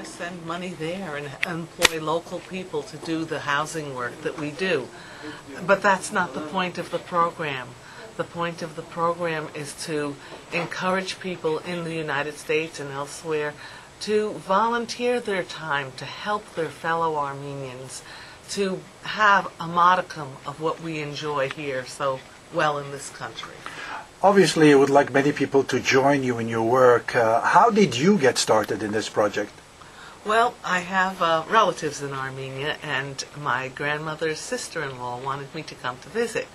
Send money there and employ local people to do the housing work that we do. But that's not the point of the program. The point of the program is to encourage people in the United States and elsewhere to volunteer their time to help their fellow Armenians, to have a modicum of what we enjoy here so well in this country. Obviously, you would like many people to join you in your work. How did you get started in this project? Well, I have relatives in Armenia, and my grandmother's sister-in-law wanted me to come to visit.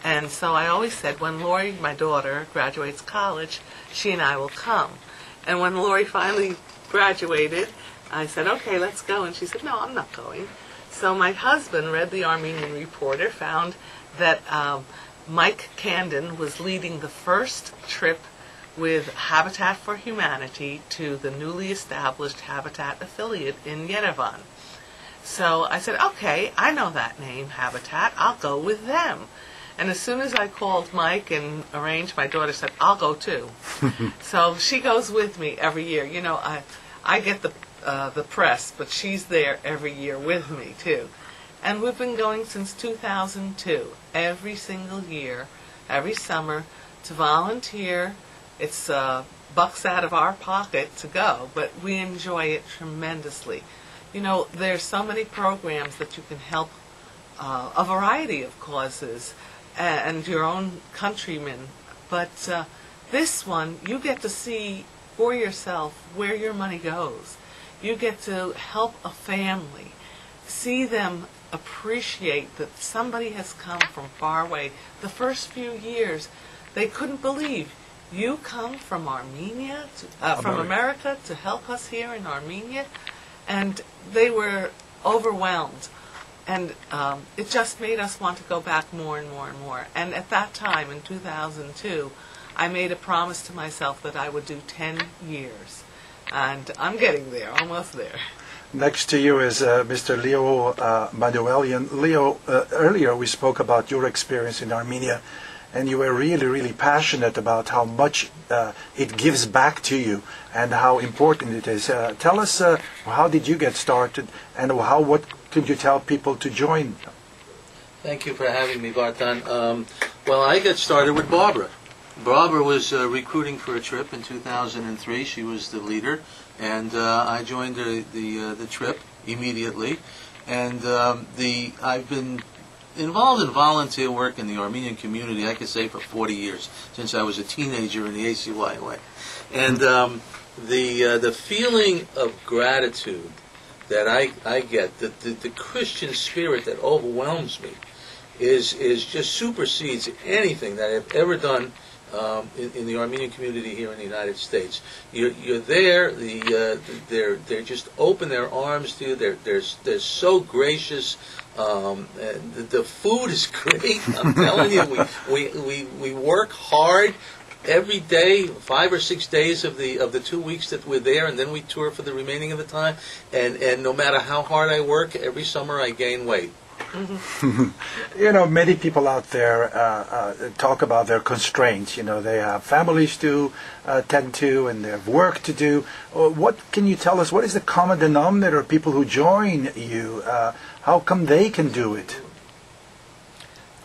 And so I always said, when Lori, my daughter, graduates college, she and I will come. And when Lori finally graduated, I said, okay, let's go. And she said, no, I'm not going. So my husband read the Armenian Reporter, found that Mike Candon was leading the first trip with Habitat for Humanity to the newly established Habitat affiliate in Yerevan. So I said, okay, I know that name, Habitat, I'll go with them. And as soon as I called Mike and arranged, my daughter said, I'll go too. So she goes with me every year. You know, I get the press, but she's there every year with me too. And we've been going since 2002, every single year, every summer, to volunteer. It's bucks out of our pocket to go, but we enjoy it tremendously. You know, there's so many programs that you can help a variety of causes and your own countrymen. But this one, you get to see for yourself where your money goes. You get to help a family, see them appreciate that somebody has come from far away. The first few years, they couldn't believe you come from Armenia, from America, to help us here in Armenia, and they were overwhelmed. And it just made us want to go back more and more and more. And at that time, in 2002, I made a promise to myself that I would do 10 years. And I'm getting there, almost there. Next to you is Mr. Leo Manuelian. Leo, earlier we spoke about your experience in Armenia, and you were really, really passionate about how much it gives back to you and how important it is. Tell us, how did you get started, and what could you tell people to join? Thank you for having me, Vartan. Well, I got started with Barbara. Barbara was recruiting for a trip in 2003. She was the leader, and I joined the trip immediately. And I've been involved in volunteer work in the Armenian community, I could say, for 40 years, since I was a teenager in the ACYY. And the feeling of gratitude that I get, the Christian spirit that overwhelms me, is just supersedes anything that I've ever done in the Armenian community here in the United States. You're there. They're just open their arms to you. They're so gracious. The food is great. I'm telling you, we work hard every day, 5 or 6 days of the 2 weeks that we're there, and then we tour for the remaining of the time. And no matter how hard I work, every summer I gain weight. You know, many people out there talk about their constraints. You know, they have families to tend to, and they have work to do. What can you tell us? What is the common denominator of people who join you? How come they can do it?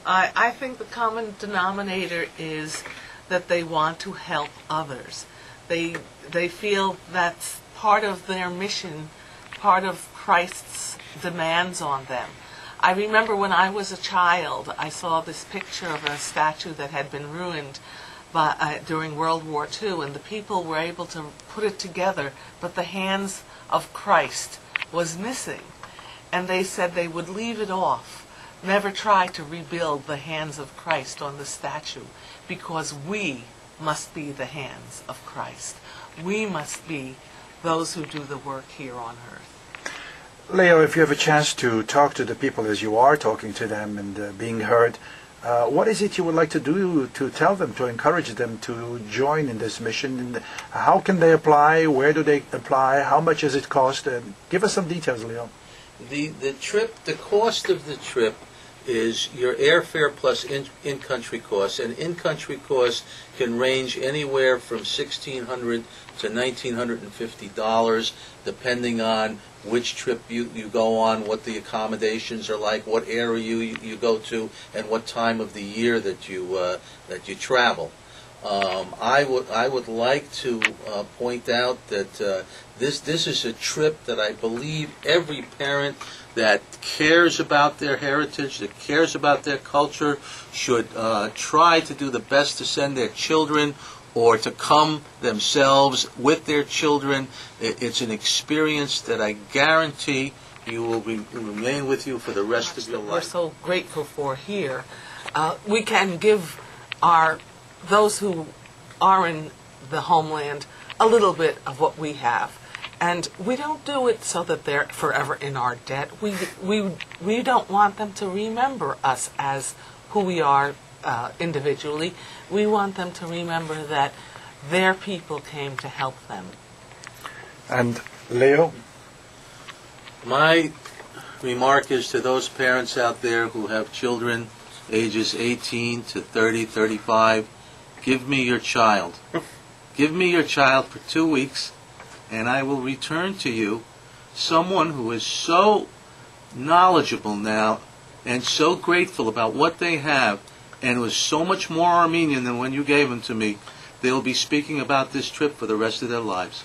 I think the common denominator is that they want to help others. They feel that's part of their mission, part of Christ's demands on them. I remember when I was a child, I saw this picture of a statue that had been ruined during World War II, and the people were able to put it together, but the hands of Christ was missing. And they said they would leave it off, never try to rebuild the hands of Christ on the statue, because we must be the hands of Christ. We must be those who do the work here on earth. Leo, if you have a chance to talk to the people as you are talking to them and being heard, what is it you would like to do to tell them, to encourage them to join in this mission? And how can they apply? Where do they apply? How much does it cost? Give us some details, Leo. The trip, the cost of the trip is your airfare plus in-country costs, and in-country costs can range anywhere from $1,600 to $1,950, depending on which trip you go on, what the accommodations are like, what area you go to, and what time of the year that you travel. I would like to point out that this is a trip that I believe every parent that cares about their heritage, that cares about their culture, should try to do the best to send their children or to come themselves with their children. It's an experience that I guarantee you will remain with you for the rest of your life. We're so grateful for here. We can give those who are in the homeland a little bit of what we have. And we don't do it so that they're forever in our debt. We don't want them to remember us as who we are individually. We want them to remember that their people came to help them. And Leo? My remark is to those parents out there who have children ages 18 to 30, 35, give me your child. Give me your child for 2 weeks, and I will return to you someone who is so knowledgeable now and so grateful about what they have, and was so much more Armenian than when you gave them to me. They will be speaking about this trip for the rest of their lives.